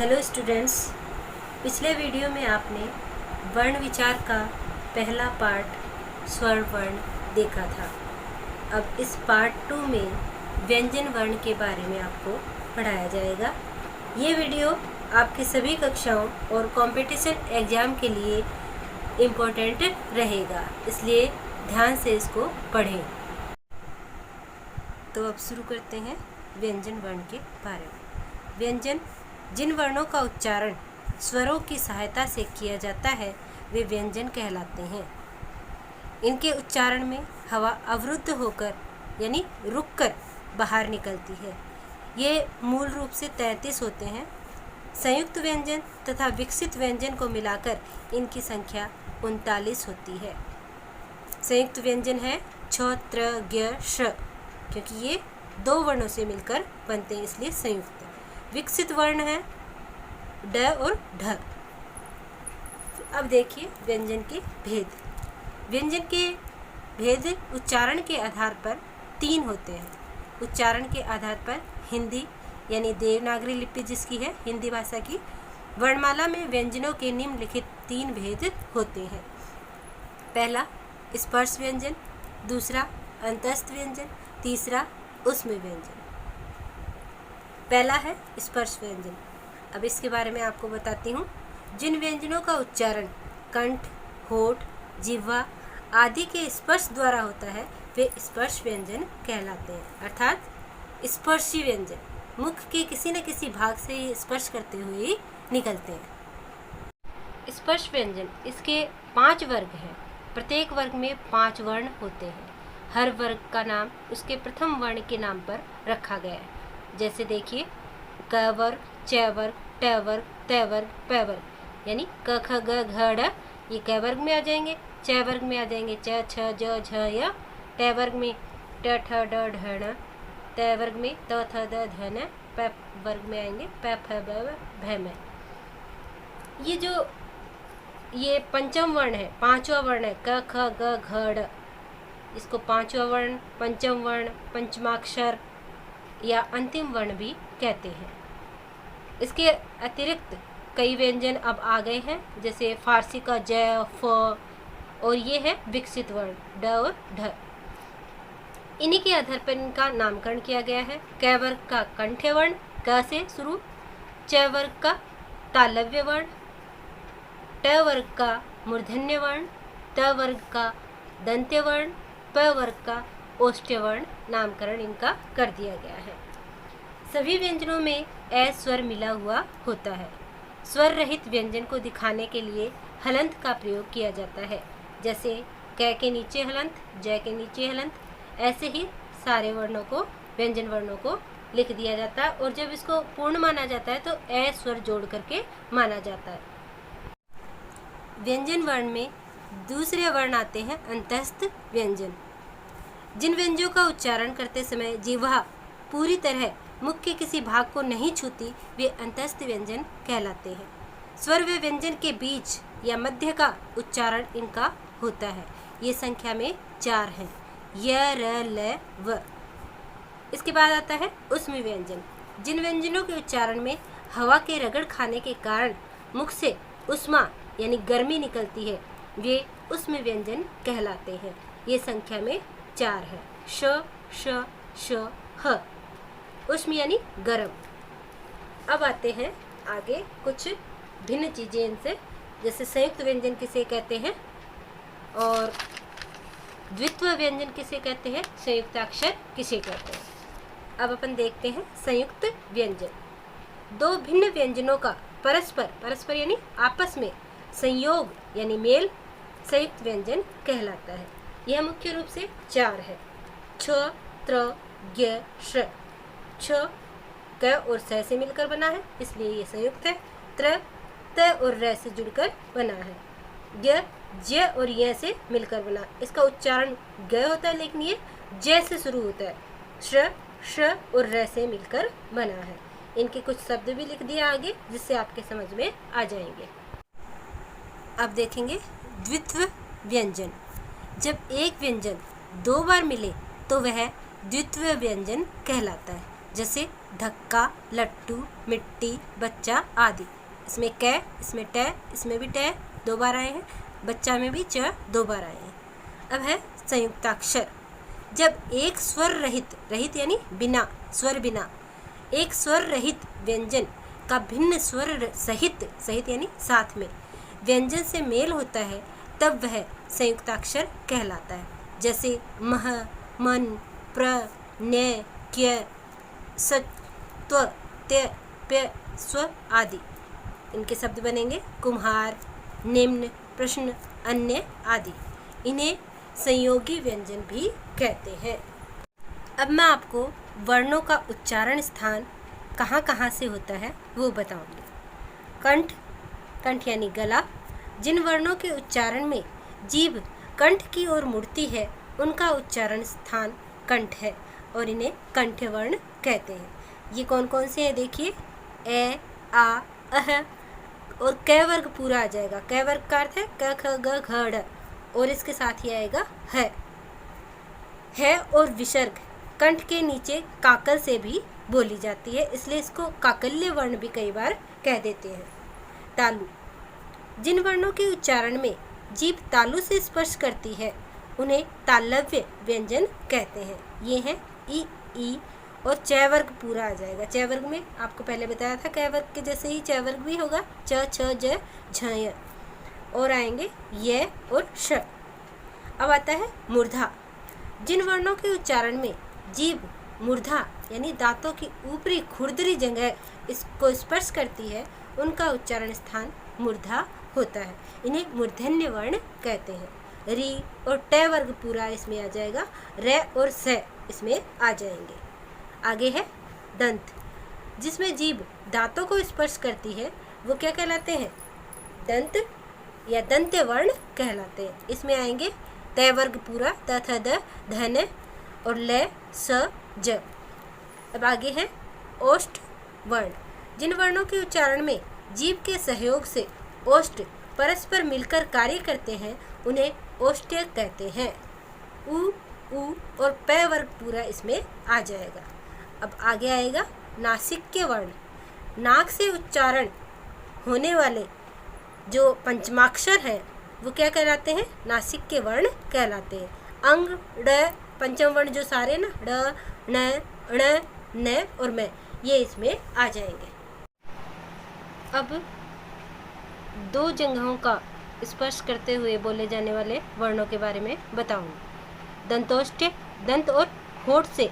Hello students, पिछले video में आपने वर्ण विचार का पहला पार्ट स्वर वर्ण देखा था। अब इस पार्ट 2 में व्यंजन वर्ण के बारे में आपको पढ़ाया जाएगा। ये वीडियो आपकी सभी कक्षाओं और कंपटीशन एग्ज़ाम के लिए इम्पोर्टेंट रहेगा, इसलिए ध्यान से इसको पढ़ें। तो अब शुरू करते हैं व्यंजन वर्ण के बारे में। व्यंजन जिन वर्णों का उच्चारण स्वरों की सहायता से किया जाता है वे व्यंजन कहलाते हैं। इनके उच्चारण में हवा अवरुद्ध होकर यानी रुककर बाहर निकलती है। ये मूल रूप से 33 होते हैं। संयुक्त व्यंजन तथा विकसित व्यंजन को मिलाकर इनकी संख्या 39 होती है। संयुक्त व्यंजन है छ, त्र, ज्ञ, श, क्योंकि ये 2 वर्णों से मिलकर बनते हैं, इसलिए संयुक्त। विकसित वर्ण है ड और ढ। अब देखिए व्यंजन के भेद। व्यंजन के भेद उच्चारण के आधार पर 3 होते हैं। उच्चारण के आधार पर हिंदी यानी देवनागरी लिपि जिसकी है, हिंदी भाषा की वर्णमाला में व्यंजनों के निम्नलिखित 3 भेद होते हैं। पहला स्पर्श व्यंजन, दूसरा अंतस्थ व्यंजन, तीसरा ऊष्म व्यंजन। पहला है स्पर्श व्यंजन। अब इसके बारे में आपको बताती हूँ। जिन व्यंजनों का उच्चारण कंठ, होठ, जिह्वा आदि के स्पर्श द्वारा होता है वे स्पर्श व्यंजन कहलाते हैं। अर्थात स्पर्शी व्यंजन मुख के किसी न किसी भाग से ही स्पर्श करते हुए निकलते हैं। स्पर्श व्यंजन इसके 5 वर्ग हैं। प्रत्येक वर्ग में 5 वर्ण होते हैं। हर वर्ग का नाम उसके प्रथम वर्ण के नाम पर रखा गया है। जैसे देखिए क वर्ग, च वर्ग, ट वर्ग, त वर्ग, प वर्ग, यानी क, ख, ग, घ, ड़ ये क वर्ग में आ जाएंगे। च वर्ग में आ जाएंगे च, छ, ज, झ, य। ट वर्ग में ट, ठ, ड, ढ, ण। त वर्ग में त, थ, द, ध, न। प वर्ग में आएंगे प, फ, ब, भ, म। ये पंचम वर्ण है, 5वां वर्ण है क, ख, ग, घ, ड़। इसको 5वां वर्ण, पंचम वर्ण, पंचमाक्षर या अंतिम वर्ण भी कहते हैं। इसके अतिरिक्त कई व्यंजन अब आ गए हैं, जैसे फारसी का ज, फ, और ये है विकसित वर्ण ड और ढ। इन्हीं के आधार पर इनका नामकरण किया गया है। क वर्ग का कंठ्य वर्ण क से शुरू, च वर्ग का तालव्य वर्ण, ट वर्ग का मूर्धन्य वर्ण, त वर्ग का दंत्य वर्ण, प वर्ग का ओष्ठ्य वर्ण नामकरण इनका कर दिया गया है। सभी व्यंजनों में ए स्वर मिला हुआ होता है। स्वर रहित व्यंजन को दिखाने के लिए हलंत का प्रयोग किया जाता है। जैसे क के नीचे हलंत, ज के नीचे हलंत, ऐसे ही सारे वर्णों को, व्यंजन वर्णों को लिख दिया जाता है। और जब इसको पूर्ण माना जाता है तो ए स्वर जोड़ करके माना जाता है। व्यंजन वर्ण में दूसरे वर्ण आते हैं अंतस्थ व्यंजन। जिन व्यंजनों का उच्चारण करते समय जिह्वा पूरी तरह मुख के किसी भाग को नहीं छूती वे अंतस्थ व्यंजन कहलाते हैं। स्वर व व्यंजन के बीच या मध्य का उच्चारण इनका होता है। ये संख्या में 4 हैं, य, र, ल, व। इसके बाद आता है ऊष्म व्यंजन। जिन व्यंजनों के उच्चारण में हवा के रगड़ खाने के कारण मुख से ऊष्मा यानी गर्मी निकलती है वे ऊष्म व्यंजन कहलाते हैं। ये संख्या में 4 है, श, श, श, ह। ऊष्म यानी गर्म। अब आते हैं आगे कुछ भिन्न चीजें इनसे, जैसे संयुक्त व्यंजन किसे कहते हैं और द्वित्व व्यंजन किसे कहते हैं, संयुक्ताक्षर किसे कहते हैं। अब अपन देखते हैं संयुक्त व्यंजन। 2 भिन्न व्यंजनों का परस्पर यानी आपस में संयोग यानी मेल संयुक्त व्यंजन कहलाता है। यह मुख्य रूप से 4 है, छ, त्र, ज्ञ, श। छ क और स से मिलकर बना है, इसलिए ये संयुक्त है। त्र त और र से जुड़कर बना है। ज्ञ ज और य से मिलकर बना, इसका उच्चारण ग होता है लेकिन ये ज से शुरू होता है। श, श और र से मिलकर बना है। इनके कुछ शब्द भी लिख दिया आगे जिससे आपके समझ में आ जाएंगे। अब देखेंगे द्वित्व व्यंजन। जब एक व्यंजन 2 बार मिले तो वह द्वित्व व्यंजन कहलाता है। जैसे धक्का, लट्टू, मिट्टी, बच्चा आदि। इसमें कै, इसमें टे, इसमें भी टे 2 बार आए हैं, बच्चा में भी च 2 बार आए हैं। अब है संयुक्ताक्षर। जब एक स्वर रहित, रहित यानी बिना, स्वर बिना, एक स्वर रहित व्यंजन का भिन्न स्वर सहित, सहित यानी साथ में व्यंजन से मेल होता है, तब वह संयुक्ताक्षर कहलाता है। जैसे मह, मन, प्र, न्य, क्य, सच, त्व, त्य, प्य, स्व आदि। इनके शब्द बनेंगे कुम्हार, निम्न, प्रश्न, अन्य आदि। इन्हें संयोगी व्यंजन भी कहते हैं। अब मैं आपको वर्णों का उच्चारण स्थान कहाँ कहाँ से होता है वो बताऊंगी। कंठ, कंठ यानी गला। जिन वर्णों के उच्चारण में जीभ कंठ की ओर मुड़ती है उनका उच्चारण स्थान कंठ है और इन्हें कंठ वर्ण कहते हैं। ये कौन कौन से हैं देखिए, ए, आ, अह और कै वर्ग पूरा आ जाएगा। कै वर्ग का अर्थ है क, ख, ग, घ, ढ और इसके साथ ही आएगा है और विसर्ग कंठ के नीचे काकल से भी बोली जाती है, इसलिए इसको काकल्य वर्ण भी कई बार कह देते हैं। तालु, जिन वर्णों के उच्चारण में जीभ तालु से स्पर्श करती है उन्हें तालव्य व्यंजन कहते हैं। ये हैं ई, ई और च वर्ग पूरा आ जाएगा। च वर्ग में आपको पहले बताया था कै वर्ग के जैसे ही च वर्ग भी होगा, च, छ, ज, झ, य और आएंगे य और श। अब आता है मूर्धा। जिन वर्णों के उच्चारण में जीभ मूर्धा यानी दांतों की ऊपरी खुरदरी जगह इसको स्पर्श करती है उनका उच्चारण स्थान मूर्धा होता है। इन्हें मूर्धन्य वर्ण कहते हैं। री और ट वर्ग पूरा इसमें आ जाएगा, र और स इसमें आ जाएंगे। आगे है दंत। जिसमें जीभ दांतों को स्पर्श करती है वो क्या कहलाते हैं, दंत या दंत्य वर्ण कहलाते हैं। इसमें आएंगे त वर्ग पूरा, त, थ, द, धन और ल, स, ज। अब आगे है ओष्ठ वर्ण। जिन वर्णों के उच्चारण में जीभ के सहयोग से ओष्ठ परस्पर मिलकर कार्य करते हैं उन्हें ओष्ठ्य कहते हैं। उ, उ और प वर्ग पूरा इसमें आ जाएगा। अब आगे आएगा नासिक के वर्ण। नाक से उच्चारण होने वाले जो पंचमाक्षर हैं वो क्या कहलाते हैं, नासिक के वर्ण कहलाते हैं। अंग, ड, पंचम वर्ण जो सारे ना, ड, न, ण, न और मैं, ये इसमें आ जाएंगे। अब 2 जगहों का स्पर्श करते हुए बोले जाने वाले वर्णों के बारे में बताऊंगी। दंतोष्ठ्य, दंत और होठ से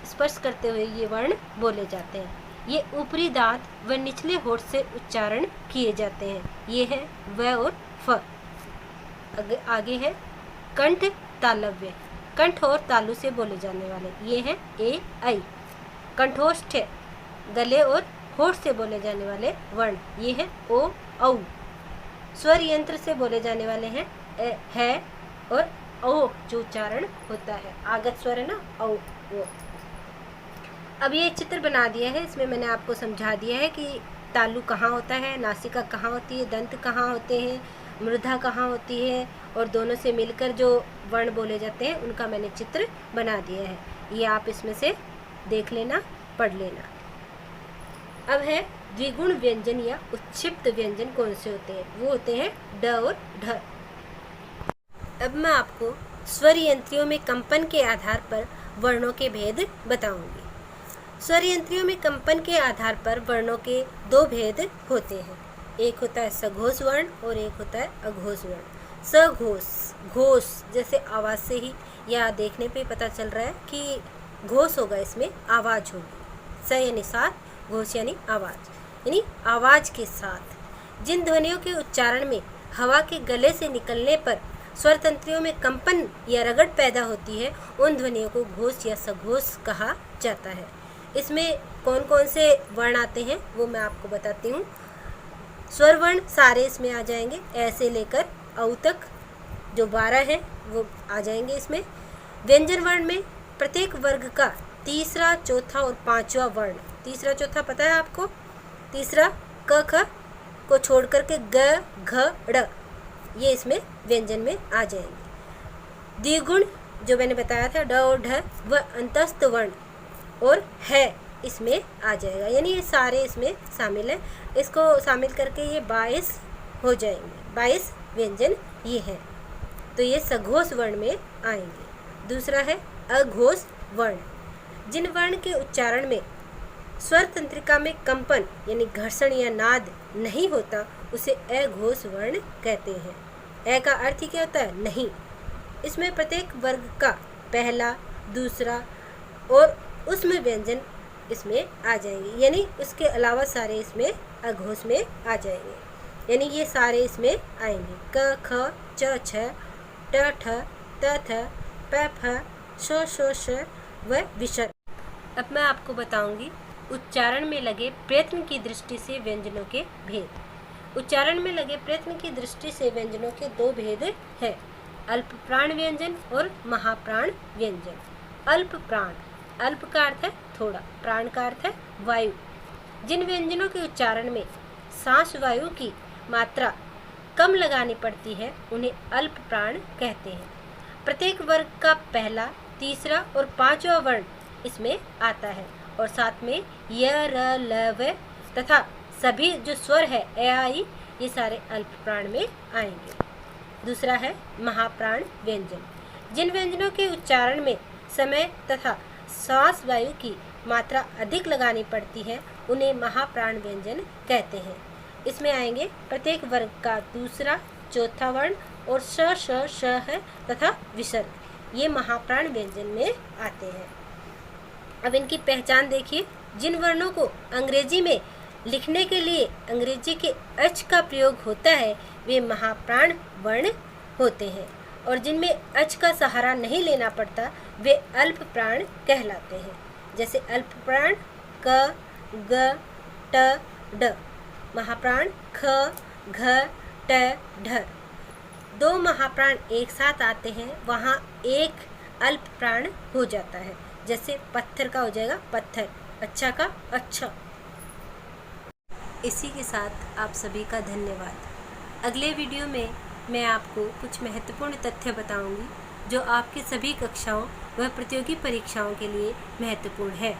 स्पर्श करते हुए ये वर्ण बोले जाते हैं। ये ऊपरी दांत व निचले होठ से उच्चारण किए जाते हैं। ये है व और फ। आगे है कंठ तालव्य। कंठ और तालु से बोले जाने वाले ये हैं ए, ऐ। कंठोष्ठ्य गले और होठ से बोले जाने वाले वर्ण ये हैं ओ, औ। स्वर यंत्र से बोले जाने वाले हैं है और ओ जो उच्चारण होता है, आगत स्वर है ना, औ वो। अब ये चित्र बना दिया है, इसमें मैंने आपको समझा दिया है कि तालु कहाँ होता है, नासिका कहाँ होती है, दंत कहाँ होते हैं, मृधा कहाँ होती है और दोनों से मिलकर जो वर्ण बोले जाते हैं उनका मैंने चित्र बना दिया है। ये आप इसमें से देख लेना, पढ़ लेना। अब है द्विगुण व्यंजन या उत्क्षिप्त व्यंजन कौन से होते हैं, वो होते हैं ड और ढ। अब मैं आपको स्वर यंत्रियों में कंपन के आधार पर वर्णों के भेद बताऊंगी। स्वर यंत्रियों में कंपन के आधार पर वर्णों के 2 भेद होते हैं। एक होता है सघोष वर्ण और एक होता है अघोष वर्ण। सघोष, घोष जैसे आवाज़ से ही या देखने पे पता चल रहा है कि घोष होगा, इसमें आवाज़ होगी। स यानी साथ, घोष यानी आवाज़, यानी आवाज़ के साथ। जिन ध्वनियों के उच्चारण में हवा के गले से निकलने पर स्वर तंत्रियों में कंपन या रगड़ पैदा होती है उन ध्वनियों को घोष या सघोष कहा जाता है। इसमें कौन कौन से वर्ण आते हैं वो मैं आपको बताती हूँ। स्वर वर्ण सारे इसमें आ जाएंगे, ऐसे लेकर औ तक जो 12 हैं वो आ जाएंगे इसमें। व्यंजन वर्ण में प्रत्येक वर्ग का तीसरा, चौथा और 5वां वर्ण, तीसरा चौथा पता है आपको, तीसरा क, ख को छोड़ करके ग, घ, ड़, ये इसमें व्यंजन में आ जाएंगे। द्विगुण जो मैंने बताया था ड और ढ व अंतस्थ वर्ण और है इसमें आ जाएगा, यानी ये सारे इसमें शामिल हैं। इसको शामिल करके ये 22 हो जाएंगे। 22 व्यंजन ये हैं, तो ये सघोष वर्ण में आएंगे। दूसरा है अघोष वर्ण। जिन वर्ण के उच्चारण में स्वर तंत्रिका में कंपन यानी घर्षण या नाद नहीं होता उसे अघोष वर्ण कहते हैं। अ का अर्थ ही क्या होता है? नहीं। इसमें प्रत्येक वर्ग का पहला, दूसरा और उसमें व्यंजन इसमें आ जाएंगे, यानी उसके अलावा सारे इसमें अघोष में आ जाएंगे, यानी ये सारे इसमें आएंगे। क, ख, च, छ, ट, ठ, त, थ, प, फ, श, श व विसर्ग। अब मैं आपको बताऊंगी उच्चारण में लगे प्रयत्न की दृष्टि से व्यंजनों के भेद। उच्चारण में लगे प्रयत्न की दृष्टि से व्यंजनों के दो भेद हैं, अल्प प्राण व्यंजन और महाप्राण व्यंजन। अल्प प्राण, अल्प का अर्थ है थोड़ा, प्राण का अर्थ है वायु। जिन व्यंजनों के उच्चारण में सांस वायु की मात्रा कम लगानी पड़ती है उन्हें अल्प प्राण कहते हैं। प्रत्येक वर्ग का पहला, तीसरा और पांचवा वर्ण इसमें आता है और साथ में य, र, ल, व तथा सभी जो स्वर है ए, आ, ई, ये सारे अल्प प्राण में आएंगे। दूसरा है महाप्राण व्यंजन। जिन व्यंजनों के उच्चारण में समय तथा श्वास वायु की मात्रा अधिक लगानी पड़ती है उन्हें महाप्राण व्यंजन कहते हैं। इसमें आएंगे प्रत्येक वर्ग का दूसरा, चौथा वर्ण और श, श, श है तथा विसर्ग, ये महाप्राण व्यंजन में आते हैं। अब इनकी पहचान देखिए। जिन वर्णों को अंग्रेजी में लिखने के लिए अंग्रेजी के अच का प्रयोग होता है वे महाप्राण वर्ण होते हैं, और जिनमें अच का सहारा नहीं लेना पड़ता वे अल्प प्राण कहलाते हैं। जैसे अल्प प्राण क, ग, ट, ड, महाप्राण ख, घ, ट, ढ। दो महाप्राण एक साथ आते हैं वहाँ एक अल्प प्राण हो जाता है। जैसे पत्थर का हो जाएगा पत्थर, अच्छा का अच्छा। इसी के साथ आप सभी का धन्यवाद। अगले वीडियो में मैं आपको कुछ महत्वपूर्ण तथ्य बताऊंगी जो आपके सभी कक्षाओं व प्रतियोगी परीक्षाओं के लिए महत्वपूर्ण है।